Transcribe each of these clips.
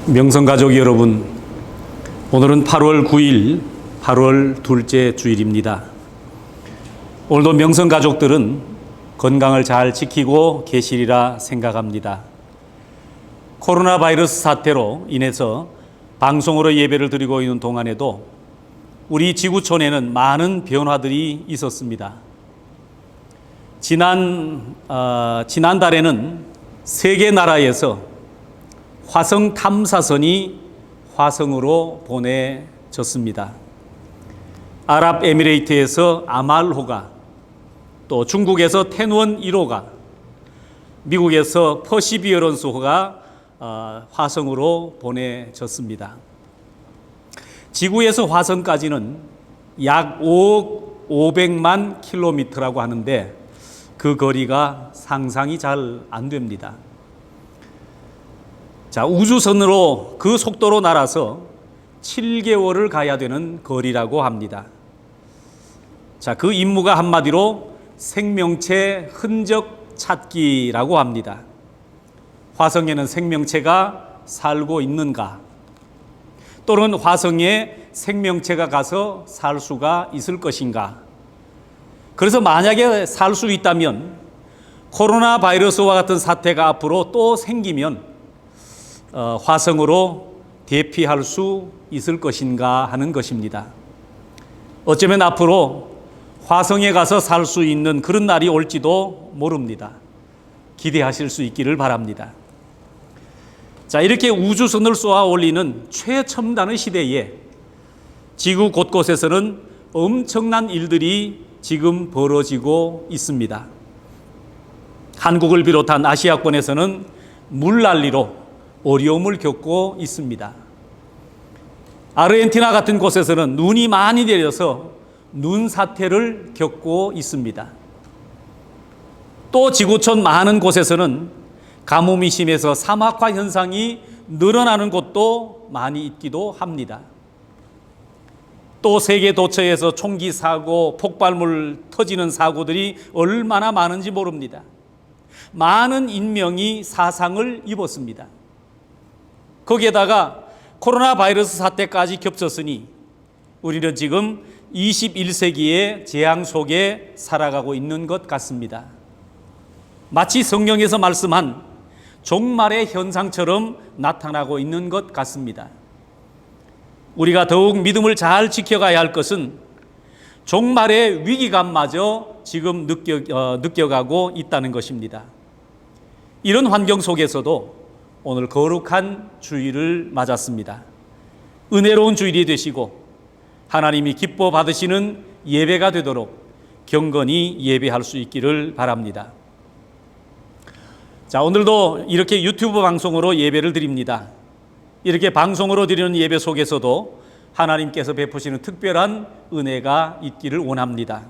명성가족 여러분, 오늘은 8월 9일, 8월 둘째 주일입니다. 오늘도 명성가족들은 건강을 잘 지키고 계시리라 생각합니다. 코로나 바이러스 사태로 인해서 방송으로 예배를 드리고 있는 동안에도 우리 지구촌에는 많은 변화들이 있었습니다. 지난달에는 세계 나라에서 화성 탐사선이 화성으로 보내졌습니다. 아랍에미레이트에서 아말호가, 또 중국에서 텐원 1호가, 미국에서 퍼시비어런스호가 화성으로 보내졌습니다. 지구에서 화성까지는 약 5억 500만 킬로미터라고 하는데 그 거리가 상상이 잘 안 됩니다. 자, 우주선으로 그 속도로 날아서 7개월을 가야 되는 거리라고 합니다. 자, 그 임무가 한마디로 생명체 흔적 찾기라고 합니다. 화성에는 생명체가 살고 있는가? 또는 화성에 생명체가 가서 살 수가 있을 것인가? 그래서 만약에 살 수 있다면 코로나 바이러스와 같은 사태가 앞으로 또 생기면 화성으로 대피할 수 있을 것인가 하는 것입니다. 어쩌면 앞으로 화성에 가서 살 수 있는 그런 날이 올지도 모릅니다. 기대하실 수 있기를 바랍니다. 자, 이렇게 우주선을 쏘아 올리는 최첨단의 시대에 지구 곳곳에서는 엄청난 일들이 지금 벌어지고 있습니다. 한국을 비롯한 아시아권에서는 물난리로 어려움을 겪고 있습니다. 아르헨티나 같은 곳에서는 눈이 많이 내려서 눈 사태를 겪고 있습니다. 또 지구촌 많은 곳에서는 가뭄이 심해서 사막화 현상이 늘어나는 곳도 많이 있기도 합니다. 또 세계 도처에서 총기 사고, 폭발물 터지는 사고들이 얼마나 많은지 모릅니다. 많은 인명이 사상을 입었습니다. 거기에다가 코로나 바이러스 사태까지 겹쳤으니 우리는 지금 21세기의 재앙 속에 살아가고 있는 것 같습니다. 마치 성경에서 말씀한 종말의 현상처럼 나타나고 있는 것 같습니다. 우리가 더욱 믿음을 잘 지켜가야 할 것은 종말의 위기감마저 지금 느껴가고 있다는 것입니다. 이런 환경 속에서도 오늘 거룩한 주일을 맞았습니다. 은혜로운 주일이 되시고 하나님이 기뻐 받으시는 예배가 되도록 경건히 예배할 수 있기를 바랍니다. 자, 오늘도 이렇게 유튜브 방송으로 예배를 드립니다. 이렇게 방송으로 드리는 예배 속에서도 하나님께서 베푸시는 특별한 은혜가 있기를 원합니다.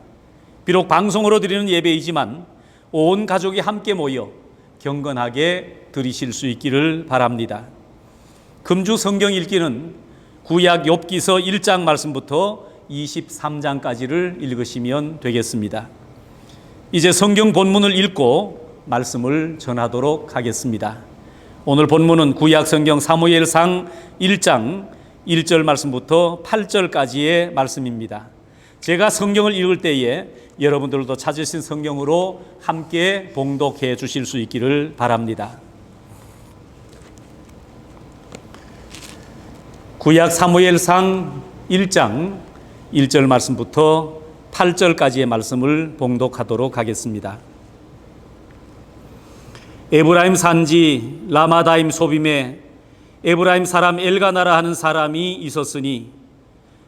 비록 방송으로 드리는 예배이지만 온 가족이 함께 모여 경건하게 드리실 수 있기를 바랍니다. 금주 성경 읽기는 구약 욥기서 1장 말씀부터 23장까지를 읽으시면 되겠습니다. 이제 성경 본문을 읽고 말씀을 전하도록 하겠습니다. 오늘 본문은 구약 성경 사무엘상 1장 1절 말씀부터 8절까지의 말씀입니다. 제가 성경을 읽을 때에 여러분들도 찾으신 성경으로 함께 봉독해 주실 수 있기를 바랍니다. 구약 사무엘상 1장 1절 말씀부터 8절까지의 말씀을 봉독하도록 하겠습니다. 에브라임 산지 라마다임 소빔에 에브라임 사람 엘가나라 하는 사람이 있었으니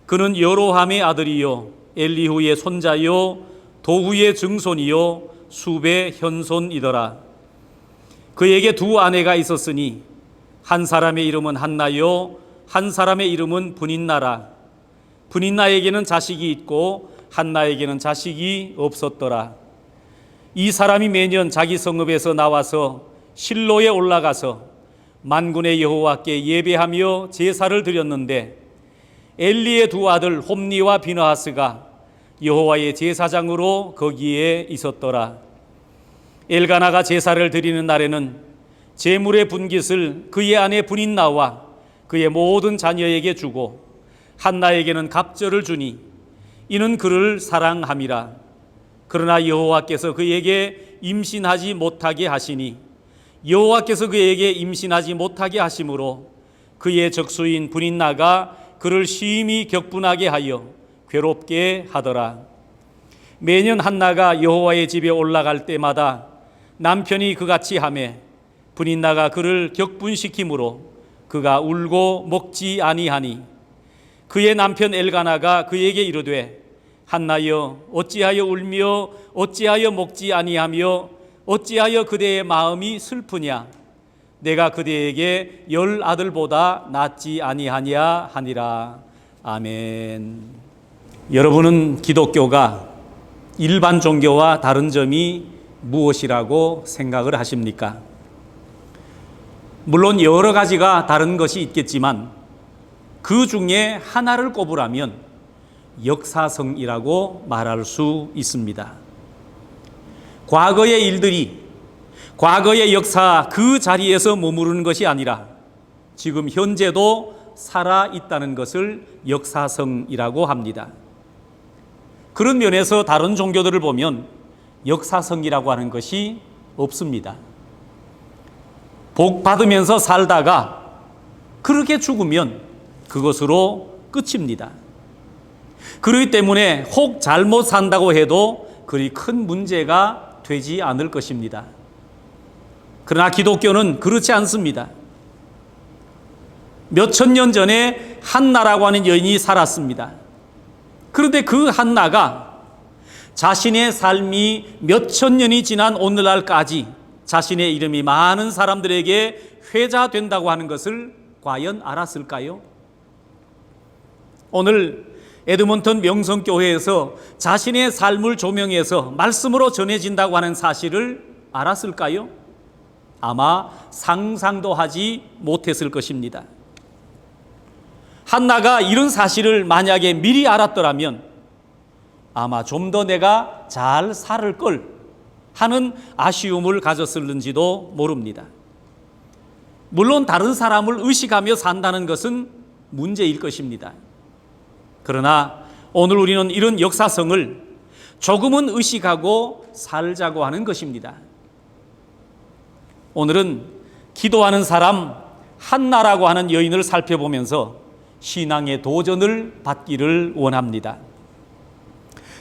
그는 여로함의 아들이요 엘리후의 손자요 도후의 증손이요 숲의 현손이더라. 그에게 두 아내가 있었으니 한 사람의 이름은 한나요 한 사람의 이름은 브닌나라. 브닌나에게는 자식이 있고 한나에게는 자식이 없었더라. 이 사람이 매년 자기 성읍에서 나와서 실로에 올라가서 만군의 여호와께 예배하며 제사를 드렸는데 엘리의 두 아들 홈니와 비느하스가 여호와의 제사장으로 거기에 있었더라. 엘가나가 제사를 드리는 날에는 제물의 분깃을 그의 아내 브닌나와 그의 모든 자녀에게 주고 한나에게는 갑절을 주니 이는 그를 사랑함이라. 그러나 여호와께서 그에게 임신하지 못하게 하시니 여호와께서 그에게 임신하지 못하게 하심으로 그의 적수인 브릿나가 그를 심히 격분하게 하여 괴롭게 하더라. 매년 한나가 여호와의 집에 올라갈 때마다 남편이 그같이 하매 브릿나가 그를 격분시키므로 그가 울고 먹지 아니하니 그의 남편 엘가나가 그에게 이르되 한나여 어찌하여 울며 어찌하여 먹지 아니하며 어찌하여 그대의 마음이 슬프냐 내가 그대에게 10 아들보다 낫지 아니하냐 하니라. 아멘. 여러분은 기독교가 일반 종교와 다른 점이 무엇이라고 생각을 하십니까? 물론 여러 가지가 다른 것이 있겠지만 그 중에 하나를 꼽으라면 역사성이라고 말할 수 있습니다. 과거의 일들이 과거의 역사 그 자리에서 머무르는 것이 아니라 지금 현재도 살아있다는 것을 역사성이라고 합니다. 그런 면에서 다른 종교들을 보면 역사성이라고 하는 것이 없습니다. 복 받으면서 살다가 그렇게 죽으면 그것으로 끝입니다. 그렇기 때문에 혹 잘못 산다고 해도 그리 큰 문제가 되지 않을 것입니다. 그러나 기독교는 그렇지 않습니다. 몇천 년 전에 한나라고 하는 여인이 살았습니다. 그런데 그 한나가 자신의 삶이 몇천 년이 지난 오늘날까지 자신의 이름이 많은 사람들에게 회자된다고 하는 것을 과연 알았을까요? 오늘 에드먼턴 명성교회에서 자신의 삶을 조명해서 말씀으로 전해진다고 하는 사실을 알았을까요? 아마 상상도 하지 못했을 것입니다. 한나가 이런 사실을 만약에 미리 알았더라면 아마 좀 더 내가 잘 살을 걸 하는 아쉬움을 가졌을는지도 모릅니다. 물론 다른 사람을 의식하며 산다는 것은 문제일 것입니다. 그러나 오늘 우리는 이런 역사성을 조금은 의식하고 살자고 하는 것입니다. 오늘은 기도하는 사람 한나라고 하는 여인을 살펴보면서 신앙의 도전을 받기를 원합니다.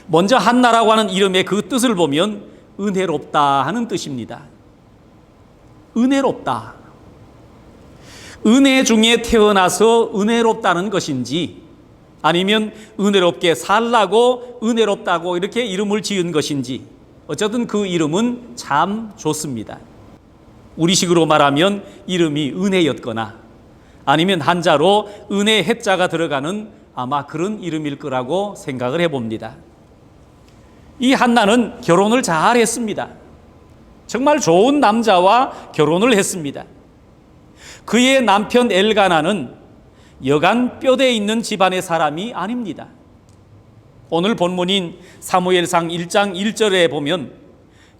먼저 한나라고 하는 이름의 그 뜻을 보면 은혜롭다 하는 뜻입니다. 은혜롭다. 은혜 중에 태어나서 은혜롭다는 것인지 아니면 은혜롭게 살라고 은혜롭다고 이렇게 이름을 지은 것인지 어쨌든 그 이름은 참 좋습니다. 우리식으로 말하면 이름이 은혜였거나 아니면 한자로 은혜 해자가 들어가는 아마 그런 이름일 거라고 생각을 해봅니다. 이 한나는 결혼을 잘 했습니다. 정말 좋은 남자와 결혼을 했습니다. 그의 남편 엘가나는 여간 뼈대 있는 집안의 사람이 아닙니다. 오늘 본문인 사무엘상 1장 1절에 보면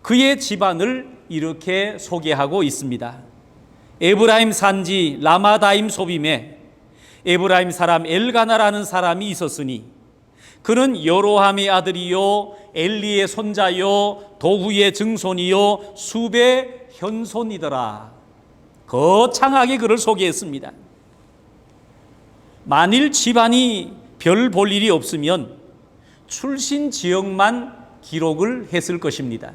그의 집안을 이렇게 소개하고 있습니다. 에브라임 산지 라마다임 소빔에 에브라임 사람 엘가나라는 사람이 있었으니 그는 여로함의 아들이요 엘리의 손자요 도후의 증손이요 숲의 현손이더라. 거창하게 그를 소개했습니다. 만일 집안이 별 볼 일이 없으면 출신 지역만 기록을 했을 것입니다.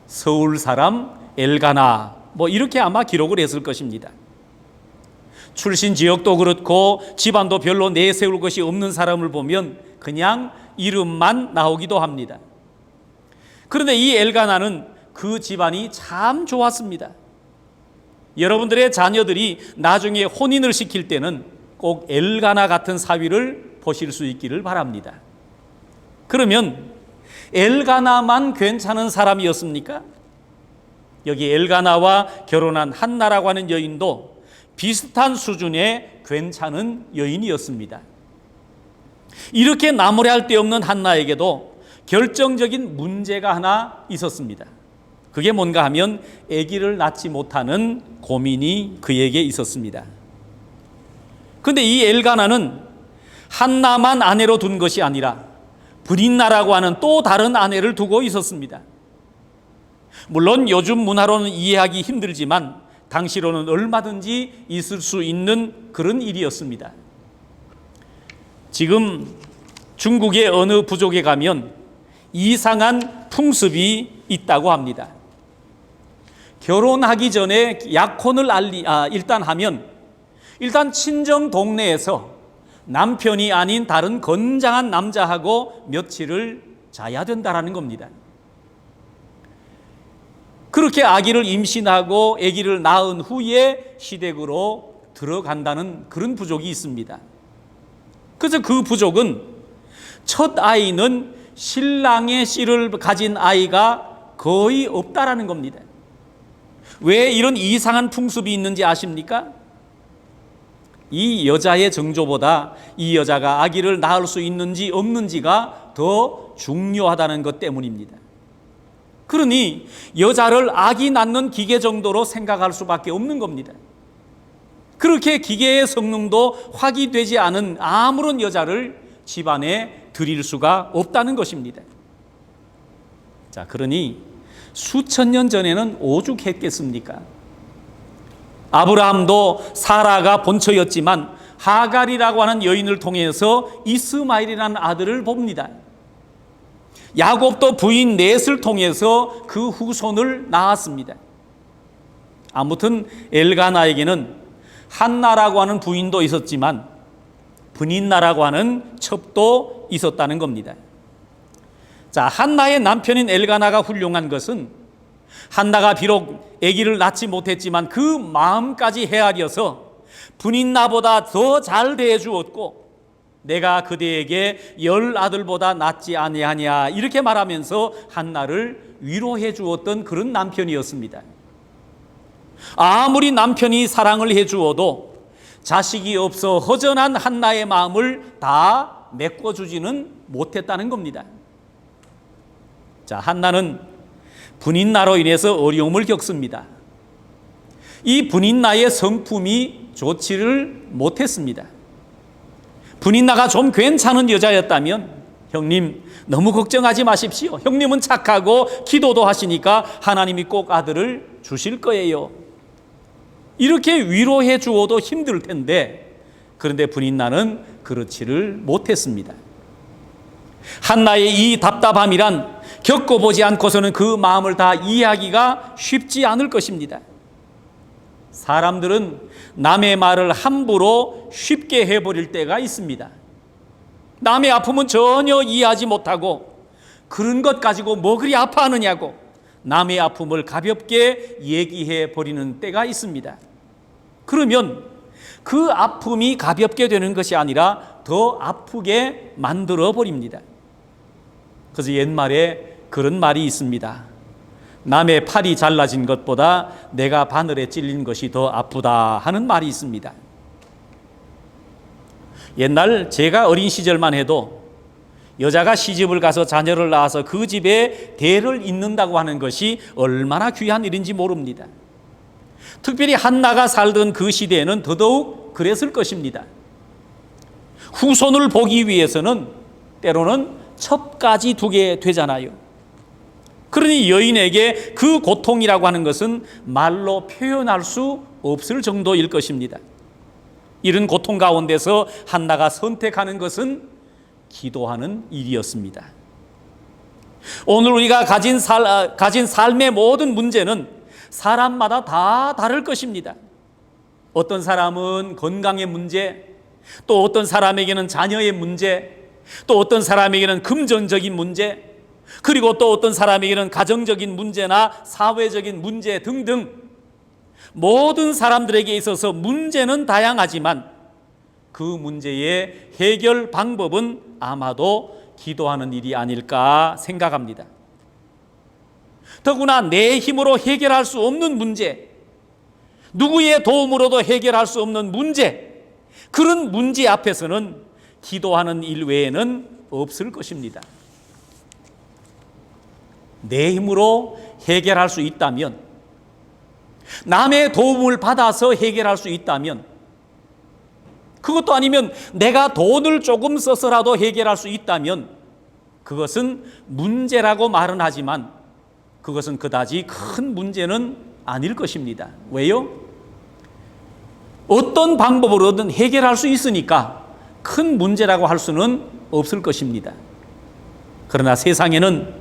서울 사람 엘가나 이렇게 아마 기록을 했을 것입니다. 출신 지역도 그렇고 집안도 별로 내세울 것이 없는 사람을 보면 그냥 이름만 나오기도 합니다. 그런데 이 엘가나는 그 집안이 참 좋았습니다. 여러분들의 자녀들이 나중에 혼인을 시킬 때는 꼭 엘가나 같은 사위를 보실 수 있기를 바랍니다. 그러면 엘가나만 괜찮은 사람이었습니까? 여기 엘가나와 결혼한 한나라고 하는 여인도 비슷한 수준의 괜찮은 여인이었습니다. 이렇게 나무랄 데 없는 한나에게도 결정적인 문제가 하나 있었습니다. 그게 뭔가 하면 아기를 낳지 못하는 고민이 그에게 있었습니다. 근데 이 엘가나는 한나만 아내로 둔 것이 아니라 브린나라고 하는 또 다른 아내를 두고 있었습니다. 물론 요즘 문화로는 이해하기 힘들지만 당시로는 얼마든지 있을 수 있는 그런 일이었습니다. 지금 중국의 어느 부족에 가면 이상한 풍습이 있다고 합니다. 결혼하기 전에 약혼을 일단 친정 동네에서 남편이 아닌 다른 건장한 남자하고 며칠을 자야 된다라는 겁니다. 그렇게 아기를 임신하고 아기를 낳은 후에 시댁으로 들어간다는 그런 부족이 있습니다. 그래서 그 부족은 첫 아이는 신랑의 씨를 가진 아이가 거의 없다라는 겁니다. 왜 이런 이상한 풍습이 있는지 아십니까? 이 여자의 정조보다 이 여자가 아기를 낳을 수 있는지 없는지가 더 중요하다는 것 때문입니다. 그러니 여자를 아기 낳는 기계 정도로 생각할 수밖에 없는 겁니다. 그렇게 기계의 성능도 확인되지 않은 아무런 여자를 집안에 들일 수가 없다는 것입니다. 자, 그러니 수천 년 전에는 오죽했겠습니까? 아브라함도 사라가 본처였지만 하갈이라고 하는 여인을 통해서 이스마엘이라는 아들을 봅니다. 야곱도 부인 넷을 통해서 그 후손을 낳았습니다. 아무튼 엘가나에게는 한나라고 하는 부인도 있었지만 브닌나라고 하는 첩도 있었다는 겁니다. 자, 한나의 남편인 엘가나가 훌륭한 것은 한나가 비록 아기를 낳지 못했지만 그 마음까지 헤아려서 브닌나보다 더 잘 대해주었고 내가 그대에게 10 아들보다 낫지 아니하냐 이렇게 말하면서 한나를 위로해 주었던 그런 남편이었습니다. 아무리 남편이 사랑을 해 주어도 자식이 없어 허전한 한나의 마음을 다 메꿔주지는 못했다는 겁니다. 자, 한나는 브닌나로 인해서 어려움을 겪습니다. 이 브닌나의 성품이 좋지를 못했습니다. 브닌나가 좀 괜찮은 여자였다면 형님 너무 걱정하지 마십시오. 형님은 착하고 기도도 하시니까 하나님이 꼭 아들을 주실 거예요. 이렇게 위로해 주어도 힘들 텐데 그런데 브닌나는 그렇지를 못했습니다. 한나의 이 답답함이란 겪어보지 않고서는 그 마음을 다 이해하기가 쉽지 않을 것입니다. 사람들은 남의 말을 함부로 쉽게 해버릴 때가 있습니다. 남의 아픔은 전혀 이해하지 못하고 그런 것 가지고 뭐 그리 아파하느냐고 남의 아픔을 가볍게 얘기해 버리는 때가 있습니다. 그러면 그 아픔이 가볍게 되는 것이 아니라 더 아프게 만들어 버립니다. 그래서 옛말에 그런 말이 있습니다. 남의 팔이 잘라진 것보다 내가 바늘에 찔린 것이 더 아프다 하는 말이 있습니다. 옛날 제가 어린 시절만 해도 여자가 시집을 가서 자녀를 낳아서 그 집에 대를 잇는다고 하는 것이 얼마나 귀한 일인지 모릅니다. 특별히 한나가 살던 그 시대에는 더더욱 그랬을 것입니다. 후손을 보기 위해서는 때로는 첩까지 두게 되잖아요. 그러니 여인에게 그 고통이라고 하는 것은 말로 표현할 수 없을 정도일 것입니다. 이런 고통 가운데서 한나가 선택하는 것은 기도하는 일이었습니다. 오늘 우리가 가진 삶의 모든 문제는 사람마다 다 다를 것입니다. 어떤 사람은 건강의 문제, 또 어떤 사람에게는 자녀의 문제, 또 어떤 사람에게는 금전적인 문제, 그리고 또 어떤 사람에게는 가정적인 문제나 사회적인 문제 등등 모든 사람들에게 있어서 문제는 다양하지만 그 문제의 해결 방법은 아마도 기도하는 일이 아닐까 생각합니다. 더구나 내 힘으로 해결할 수 없는 문제, 누구의 도움으로도 해결할 수 없는 문제, 그런 문제 앞에서는 기도하는 일 외에는 없을 것입니다. 내 힘으로 해결할 수 있다면, 남의 도움을 받아서 해결할 수 있다면 그것도 아니면 내가 돈을 조금 써서라도 해결할 수 있다면 그것은 문제라고 말은 하지만 그것은 그다지 큰 문제는 아닐 것입니다. 왜요? 어떤 방법으로든 해결할 수 있으니까 큰 문제라고 할 수는 없을 것입니다. 그러나 세상에는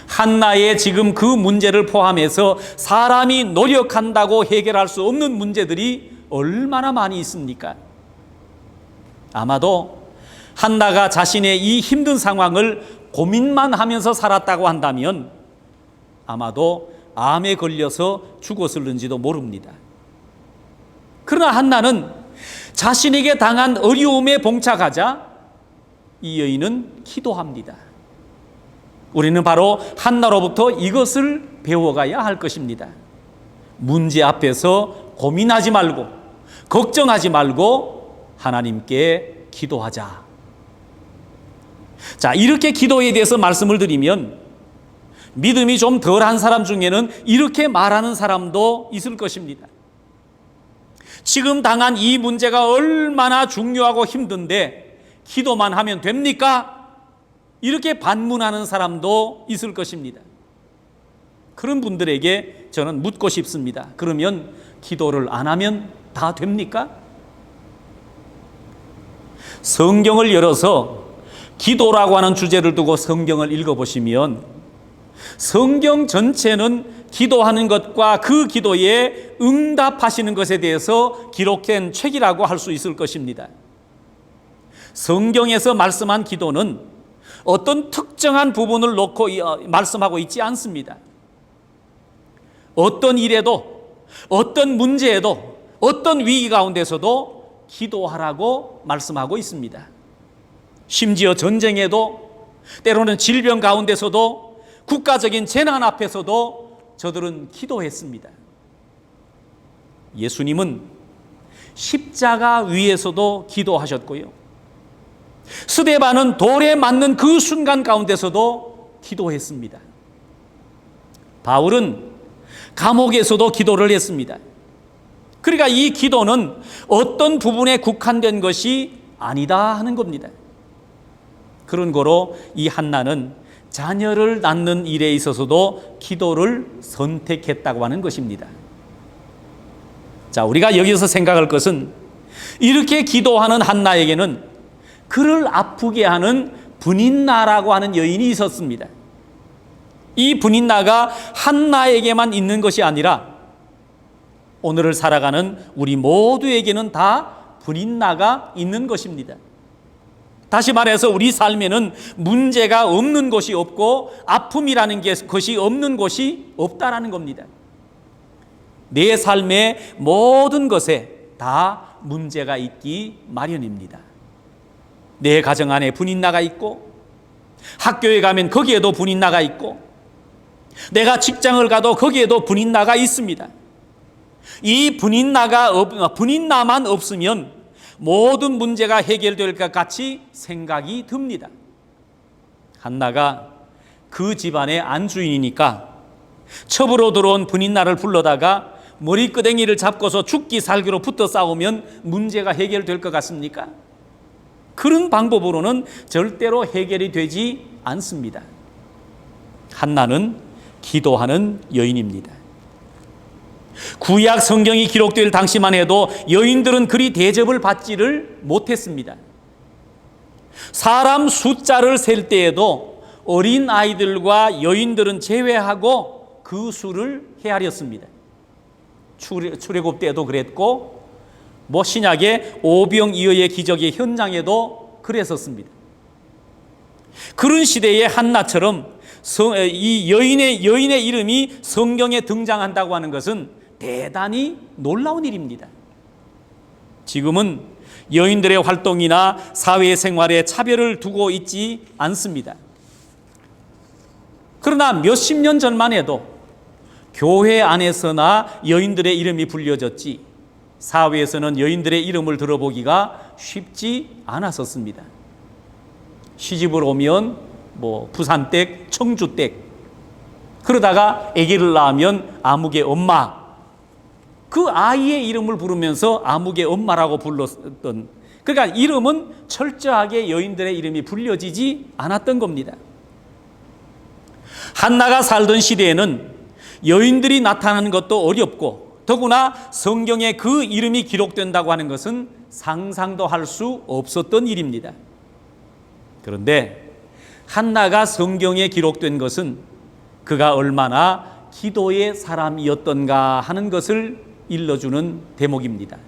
한나의 지금 그 문제를 포함해서 사람이 노력한다고 해결할 수 없는 문제들이 얼마나 많이 있습니까? 아마도 한나가 자신의 이 힘든 상황을 고민만 하면서 살았다고 한다면 아마도 암에 걸려서 죽었을는지도 모릅니다. 그러나 한나는 자신에게 당한 어려움에 봉착하자 이 여인은 기도합니다. 우리는 바로 한나로부터 이것을 배워가야 할 것입니다. 문제 앞에서 고민하지 말고 걱정하지 말고 하나님께 기도하자. 자, 이렇게 기도에 대해서 말씀을 드리면 믿음이 좀 덜한 사람 중에는 이렇게 말하는 사람도 있을 것입니다. 지금 당한 이 문제가 얼마나 중요하고 힘든데 기도만 하면 됩니까? 이렇게 반문하는 사람도 있을 것입니다. 그런 분들에게 저는 묻고 싶습니다. 그러면 기도를 안 하면 다 됩니까? 성경을 열어서 기도라고 하는 주제를 두고 성경을 읽어보시면 성경 전체는 기도하는 것과 그 기도에 응답하시는 것에 대해서 기록된 책이라고 할 수 있을 것입니다. 성경에서 말씀한 기도는 어떤 특정한 부분을 놓고 말씀하고 있지 않습니다. 어떤 일에도, 어떤 문제에도, 어떤 위기 가운데서도 기도하라고 말씀하고 있습니다. 심지어 전쟁에도, 때로는 질병 가운데서도, 국가적인 재난 앞에서도 저들은 기도했습니다. 예수님은 십자가 위에서도 기도하셨고요. 스데반은 돌에 맞는 그 순간 가운데서도 기도했습니다. 바울은 감옥에서도 기도를 했습니다. 그러니까 이 기도는 어떤 부분에 국한된 것이 아니다 하는 겁니다. 그런 거로 이 한나는 자녀를 낳는 일에 있어서도 기도를 선택했다고 하는 것입니다. 자, 우리가 여기서 생각할 것은 이렇게 기도하는 한나에게는 그를 아프게 하는 분인나라고 하는 여인이 있었습니다. 이 분인나가 한나에게만 있는 것이 아니라 오늘을 살아가는 우리 모두에게는 다 분인나가 있는 것입니다. 다시 말해서 우리 삶에는 문제가 없는 것이 없고 아픔이라는 것이 없는 곳이 없다라는 겁니다. 내 삶의 모든 것에 다 문제가 있기 마련입니다. 내 가정 안에 분인나가 있고 학교에 가면 거기에도 분인나가 있고 내가 직장을 가도 거기에도 분인나가 있습니다. 이 분인나만 없으면 모든 문제가 해결될 것 같이 생각이 듭니다. 한나가 그 집안의 안주인이니까 첩으로 들어온 분인나를 불러다가 머리끄댕이를 잡고서 죽기 살기로 붙어 싸우면 문제가 해결될 것 같습니까? 그런 방법으로는 절대로 해결이 되지 않습니다. 한나는 기도하는 여인입니다. 구약 성경이 기록될 당시만 해도 여인들은 그리 대접을 받지를 못했습니다. 사람 숫자를 셀 때에도 어린 아이들과 여인들은 제외하고 그 수를 헤아렸습니다. 출애굽 때도 그랬고 신약의 오병이어의 기적의 현장에도 그랬었습니다. 그런 시대의 한나처럼 이 여인의 이름이 성경에 등장한다고 하는 것은 대단히 놀라운 일입니다. 지금은 여인들의 활동이나 사회생활에 차별을 두고 있지 않습니다. 그러나 몇십 년 전만 해도 교회 안에서나 여인들의 이름이 불려졌지 사회에서는 여인들의 이름을 들어보기가 쉽지 않았었습니다. 시집을 오면 부산댁, 청주댁, 그러다가 아기를 낳으면 아무개 엄마, 그 아이의 이름을 부르면서 아무개 엄마라고 불렀던 그러니까 이름은 철저하게 여인들의 이름이 불려지지 않았던 겁니다. 한나가 살던 시대에는 여인들이 나타나는 것도 어렵고 더구나 성경에 그 이름이 기록된다고 하는 것은 상상도 할 수 없었던 일입니다. 그런데 한나가 성경에 기록된 것은 그가 얼마나 기도의 사람이었던가 하는 것을 일러주는 대목입니다.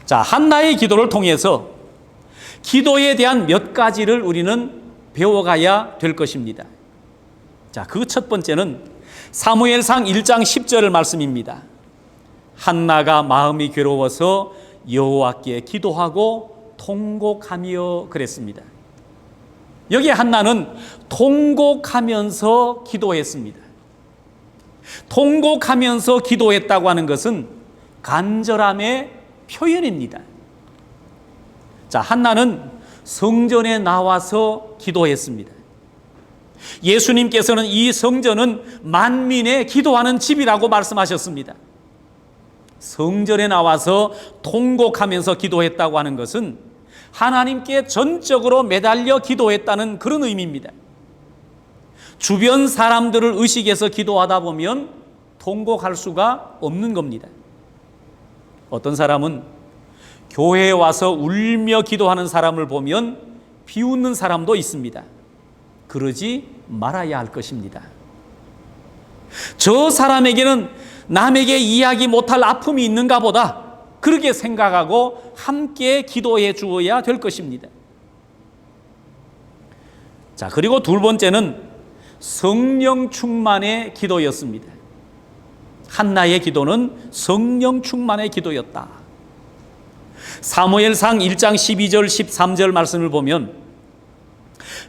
자, 한나의 기도를 통해서 기도에 대한 몇 가지를 우리는 배워가야 될 것입니다. 자, 그 첫 번째는 사무엘상 1장 10절 말씀입니다. 한나가 마음이 괴로워서 여호와께 기도하고 통곡하며 그랬습니다. 여기 한나는 통곡하면서 기도했습니다. 통곡하면서 기도했다고 하는 것은 간절함의 표현입니다. 자, 한나는 성전에 나와서 기도했습니다. 예수님께서는 이 성전은 만민의 기도하는 집이라고 말씀하셨습니다. 성전에 나와서 통곡하면서 기도했다고 하는 것은 하나님께 전적으로 매달려 기도했다는 그런 의미입니다. 주변 사람들을 의식해서 기도하다 보면 통곡할 수가 없는 겁니다. 어떤 사람은 교회에 와서 울며 기도하는 사람을 보면 비웃는 사람도 있습니다. 그러지 말아야 할 것입니다. 저 사람에게는 남에게 이야기 못할 아픔이 있는가 보다 그렇게 생각하고 함께 기도해 주어야 될 것입니다. 자, 그리고 두 번째는 성령 충만의 기도였습니다. 한나의 기도는 성령 충만의 기도였다. 사무엘상 1장 12절 13절 말씀을 보면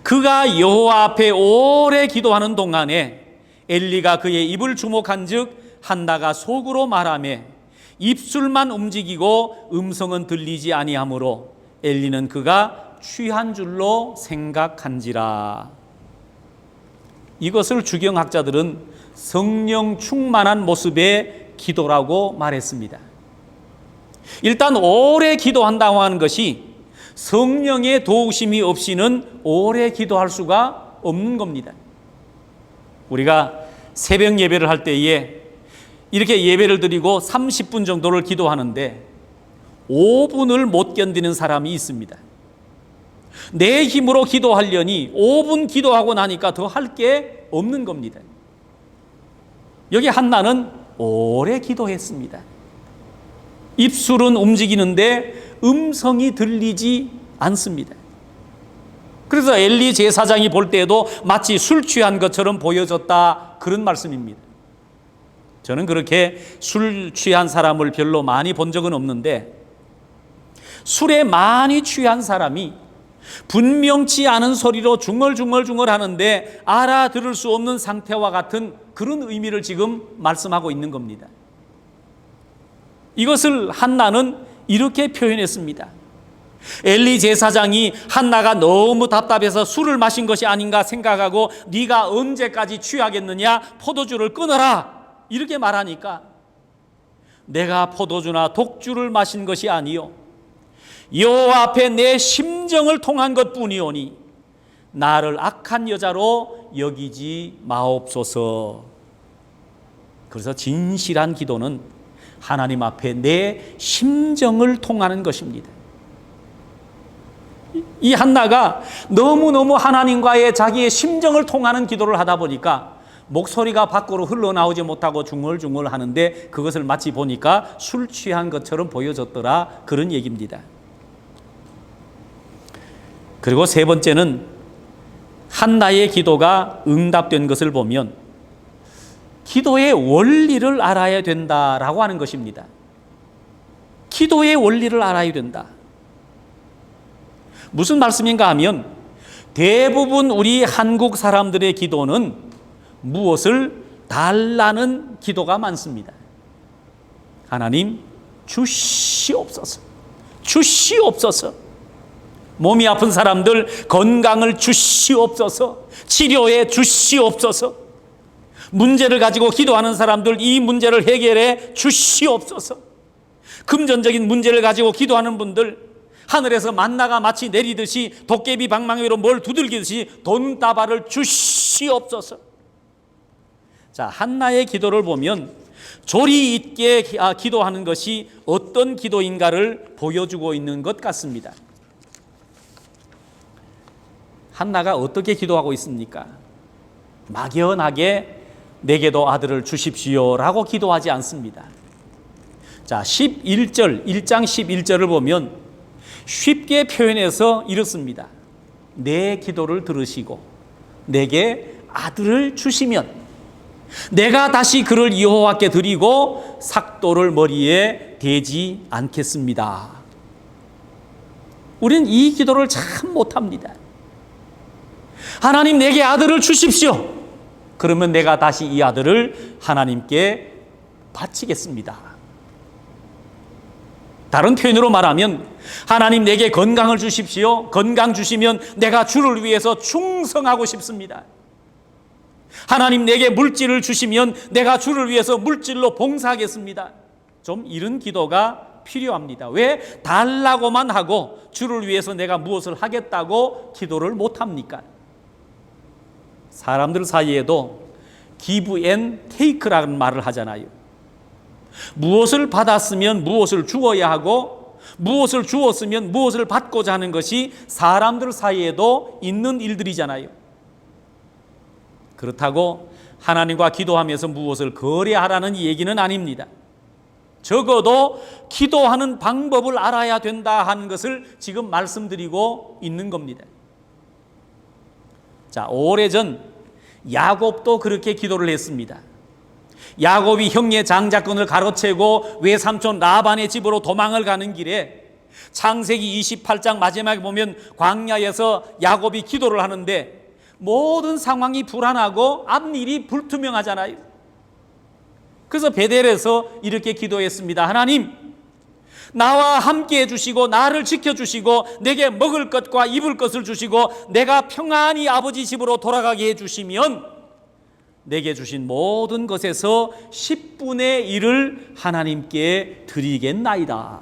그가 여호와 앞에 오래 기도하는 동안에 엘리가 그의 입을 주목한즉 한나가 속으로 말하며 입술만 움직이고 음성은 들리지 아니하므로 엘리는 그가 취한 줄로 생각한지라. 이것을 주경학자들은 성령 충만한 모습의 기도라고 말했습니다. 일단 오래 기도한다고 하는 것이 성령의 도우심이 없이는 오래 기도할 수가 없는 겁니다. 우리가 새벽 예배를 할 때에 이렇게 예배를 드리고 30분 정도를 기도하는데 5분을 못 견디는 사람이 있습니다. 내 힘으로 기도하려니 5분 기도하고 나니까 더 할 게 없는 겁니다. 여기 한나는 오래 기도했습니다. 입술은 움직이는데 음성이 들리지 않습니다. 그래서 엘리 제사장이 볼 때에도 마치 술 취한 것처럼 보여졌다, 그런 말씀입니다. 저는 그렇게 술 취한 사람을 별로 많이 본 적은 없는데 술에 많이 취한 사람이 분명치 않은 소리로 중얼중얼 하는데 알아들을 수 없는 상태와 같은 그런 의미를 지금 말씀하고 있는 겁니다. 이것을 한나는 이렇게 표현했습니다. 엘리 제사장이 한나가 너무 답답해서 술을 마신 것이 아닌가 생각하고 네가 언제까지 취하겠느냐, 포도주를 끊어라, 이렇게 말하니까 내가 포도주나 독주를 마신 것이 아니요 여호와 앞에 내 심정을 통한 것뿐이오니 나를 악한 여자로 여기지 마옵소서. 그래서 진실한 기도는 하나님 앞에 내 심정을 통하는 것입니다. 이 한나가 너무너무 하나님과의 자기의 심정을 통하는 기도를 하다 보니까 목소리가 밖으로 흘러나오지 못하고 중얼중얼 하는데 그것을 마치 보니까 술 취한 것처럼 보여졌더라, 그런 얘기입니다. 그리고 세 번째는 한나의 기도가 응답된 것을 보면 기도의 원리를 알아야 된다라고 하는 것입니다. 기도의 원리를 알아야 된다. 무슨 말씀인가 하면 대부분 우리 한국 사람들의 기도는 무엇을 달라는 기도가 많습니다. 하나님 주시옵소서, 주시옵소서. 몸이 아픈 사람들 건강을 주시옵소서, 치료해 주시옵소서. 문제를 가지고 기도하는 사람들 이 문제를 해결해 주시옵소서. 금전적인 문제를 가지고 기도하는 분들 하늘에서 만나가 마치 내리듯이 도깨비 방망이로 뭘 두들기듯이 돈다발을 주시옵소서. 자, 한나의 기도를 보면 조리 있게 기도하는 것이 어떤 기도인가를 보여주고 있는 것 같습니다. 한나가 어떻게 기도하고 있습니까? 막연하게 내게도 아들을 주십시오라고 기도하지 않습니다. 자, 1장 11절을 보면 쉽게 표현해서 이렇습니다. 내 기도를 들으시고 내게 아들을 주시면 내가 다시 그를 여호와께 드리고 삭도를 머리에 대지 않겠습니다. 우리는 이 기도를 참 못합니다. 하나님, 내게 아들을 주십시오. 그러면 내가 다시 이 아들을 하나님께 바치겠습니다. 다른 표현으로 말하면 하나님, 내게 건강을 주십시오. 건강 주시면 내가 주를 위해서 충성하고 싶습니다. 하나님, 내게 물질을 주시면 내가 주를 위해서 물질로 봉사하겠습니다. 좀 이런 기도가 필요합니다. 왜 달라고만 하고 주를 위해서 내가 무엇을 하겠다고 기도를 못합니까? 사람들 사이에도 give and take라는 말을 하잖아요. 무엇을 받았으면 무엇을 주어야 하고 무엇을 주었으면 무엇을 받고자 하는 것이 사람들 사이에도 있는 일들이잖아요. 그렇다고 하나님과 기도하면서 무엇을 거래하라는 얘기는 아닙니다. 적어도 기도하는 방법을 알아야 된다 하는 것을 지금 말씀드리고 있는 겁니다. 자, 오래전 야곱도 그렇게 기도를 했습니다. 야곱이 형의 장자권을 가로채고 외삼촌 라반의 집으로 도망을 가는 길에 창세기 28장 마지막에 보면 광야에서 야곱이 기도를 하는데 모든 상황이 불안하고 앞일이 불투명하잖아요. 그래서 베델에서 이렇게 기도했습니다. 하나님, 나와 함께 해주시고 나를 지켜주시고 내게 먹을 것과 입을 것을 주시고 내가 평안히 아버지 집으로 돌아가게 해주시면 내게 주신 모든 것에서 10분의 1을 하나님께 드리겠나이다.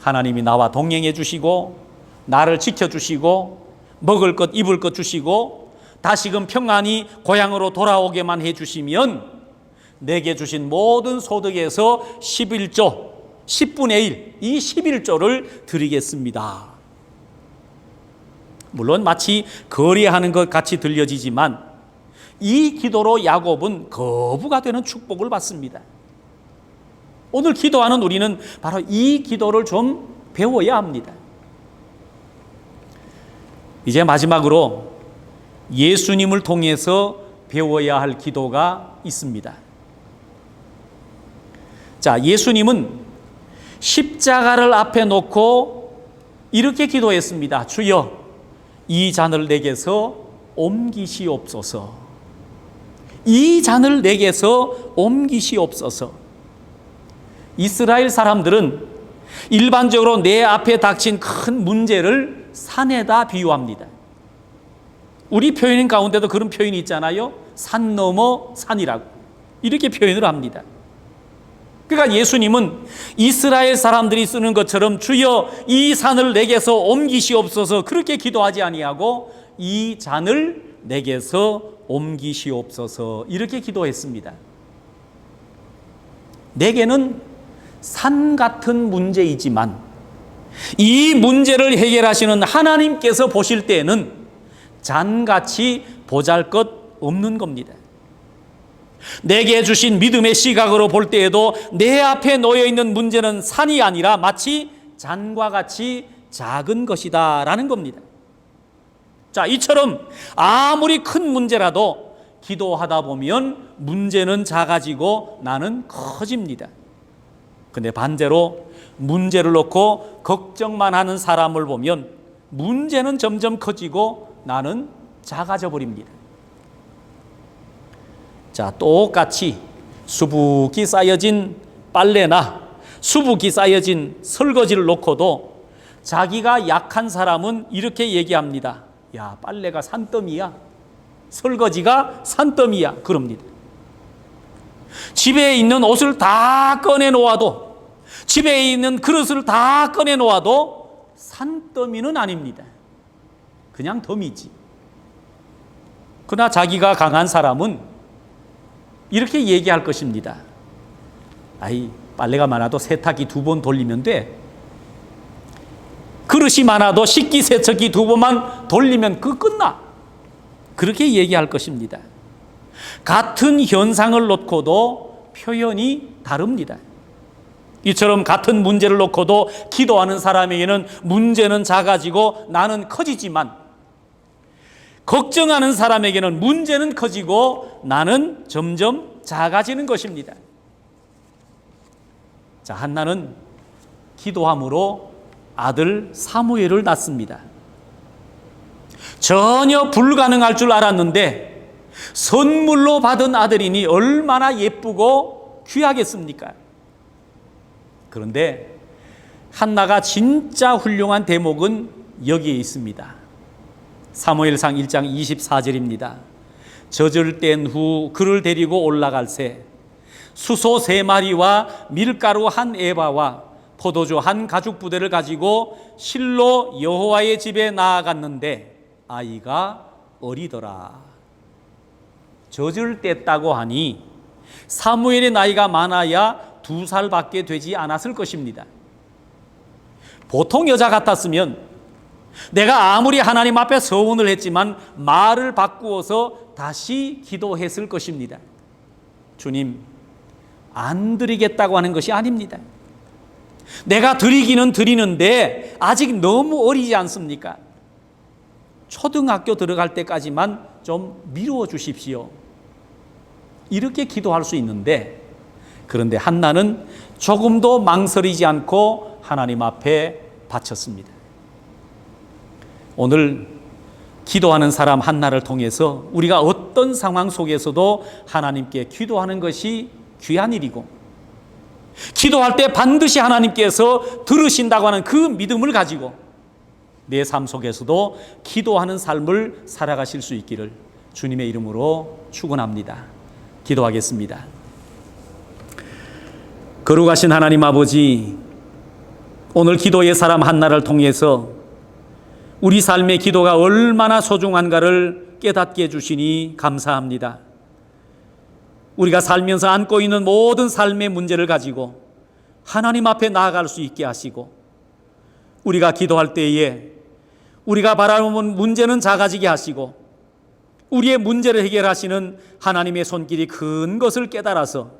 하나님이 나와 동행해 주시고 나를 지켜주시고 먹을 것 입을 것 주시고 다시금 평안히 고향으로 돌아오게만 해주시면 내게 주신 모든 소득에서 11조 10분의 1 이 11조를 드리겠습니다. 물론 마치 거래하는 것 같이 들려지지만 이 기도로 야곱은 거부가 되는 축복을 받습니다. 오늘 기도하는 우리는 바로 이 기도를 좀 배워야 합니다. 이제 마지막으로 예수님을 통해서 배워야 할 기도가 있습니다. 자, 예수님은 십자가를 앞에 놓고 이렇게 기도했습니다. 주여, 이 잔을 내게서 옮기시옵소서. 이 잔을 내게서 옮기시옵소서. 이스라엘 사람들은 일반적으로 내 앞에 닥친 큰 문제를 산에다 비유합니다. 우리 표현 가운데도 그런 표현이 있잖아요. 산 넘어 산이라고 이렇게 표현을 합니다. 그러니까 예수님은 이스라엘 사람들이 쓰는 것처럼 주여 이 산을 내게서 옮기시옵소서 그렇게 기도하지 아니하고 이 잔을 내게서 옮기시옵소서 이렇게 기도했습니다. 내게는 산 같은 문제이지만 이 문제를 해결하시는 하나님께서 보실 때에는 잔같이 보잘것없는 겁니다. 내게 주신 믿음의 시각으로 볼 때에도 내 앞에 놓여 있는 문제는 산이 아니라 마치 잔과 같이 작은 것이다 라는 겁니다. 자, 이처럼 아무리 큰 문제라도 기도하다 보면 문제는 작아지고 나는 커집니다. 근데 반대로 문제를 놓고 걱정만 하는 사람을 보면 문제는 점점 커지고 나는 작아져 버립니다. 자, 똑같이 수북이 쌓여진 빨래나 수북이 쌓여진 설거지를 놓고도 자기가 약한 사람은 이렇게 얘기합니다. 야, 빨래가 산더미야. 설거지가 산더미야. 그럽니다. 집에 있는 옷을 다 꺼내 놓아도 집에 있는 그릇을 다 꺼내 놓아도 산더미는 아닙니다. 그냥 더미지. 그러나 자기가 강한 사람은 이렇게 얘기할 것입니다. 아이, 빨래가 많아도 세탁기 2번 돌리면 돼. 그릇이 많아도 식기세척기 2번만 돌리면 끝나. 그렇게 얘기할 것입니다. 같은 현상을 놓고도 표현이 다릅니다. 이처럼 같은 문제를 놓고도 기도하는 사람에게는 문제는 작아지고 나는 커지지만, 걱정하는 사람에게는 문제는 커지고 나는 점점 작아지는 것입니다. 자, 한나는 기도함으로 아들 사무엘을 낳습니다. 전혀 불가능할 줄 알았는데 선물로 받은 아들이니 얼마나 예쁘고 귀하겠습니까? 그런데 한나가 진짜 훌륭한 대목은 여기에 있습니다. 사무엘상 1장 24절입니다. 젖을 뗀 후 그를 데리고 올라갈새 수소 3마리와 밀가루 1에바와 포도주 1가죽부대를 가지고 실로 여호와의 집에 나아갔는데 아이가 어리더라. 젖을 뗐다고 하니 사무엘의 나이가 많아야 2살밖에 되지 않았을 것입니다. 보통 여자 같았으면 내가 아무리 하나님 앞에 서원을 했지만 말을 바꾸어서 다시 기도했을 것입니다. 주님, 안 드리겠다고 하는 것이 아닙니다. 내가 드리기는 드리는데 아직 너무 어리지 않습니까? 초등학교 들어갈 때까지만 좀 미루어 주십시오. 이렇게 기도할 수 있는데, 그런데 한나는 조금도 망설이지 않고 하나님 앞에 바쳤습니다. 오늘 기도하는 사람 한나를 통해서 우리가 어떤 상황 속에서도 하나님께 기도하는 것이 귀한 일이고, 기도할 때 반드시 하나님께서 들으신다고 하는 그 믿음을 가지고 내 삶 속에서도 기도하는 삶을 살아가실 수 있기를 주님의 이름으로 축원합니다. 기도하겠습니다. 거룩하신 하나님 아버지, 오늘 기도의 사람 한나를 통해서 우리 삶의 기도가 얼마나 소중한가를 깨닫게 해주시니 감사합니다. 우리가 살면서 안고 있는 모든 삶의 문제를 가지고 하나님 앞에 나아갈 수 있게 하시고, 우리가 기도할 때에 우리가 바라보는 문제는 작아지게 하시고, 우리의 문제를 해결하시는 하나님의 손길이 큰 것을 깨달아서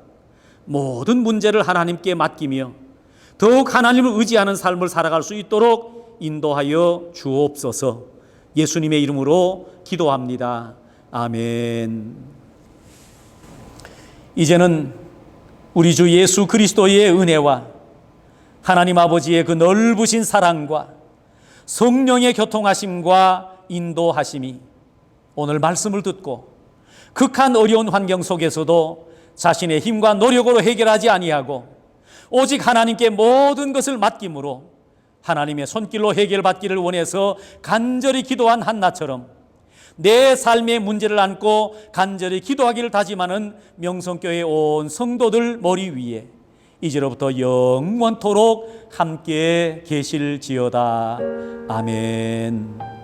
모든 문제를 하나님께 맡기며 더욱 하나님을 의지하는 삶을 살아갈 수 있도록 인도하여 주옵소서. 예수님의 이름으로 기도합니다. 아멘. 이제는 우리 주 예수 그리스도의 은혜와 하나님 아버지의 그 넓으신 사랑과 성령의 교통하심과 인도하심이 오늘 말씀을 듣고 극한 어려운 환경 속에서도 자신의 힘과 노력으로 해결하지 아니하고 오직 하나님께 모든 것을 맡김으로 하나님의 손길로 해결받기를 원해서 간절히 기도한 한나처럼 내 삶의 문제를 안고 간절히 기도하기를 다짐하는 명성교회 온 성도들 머리 위에 이제로부터 영원토록 함께 계실지어다. 아멘.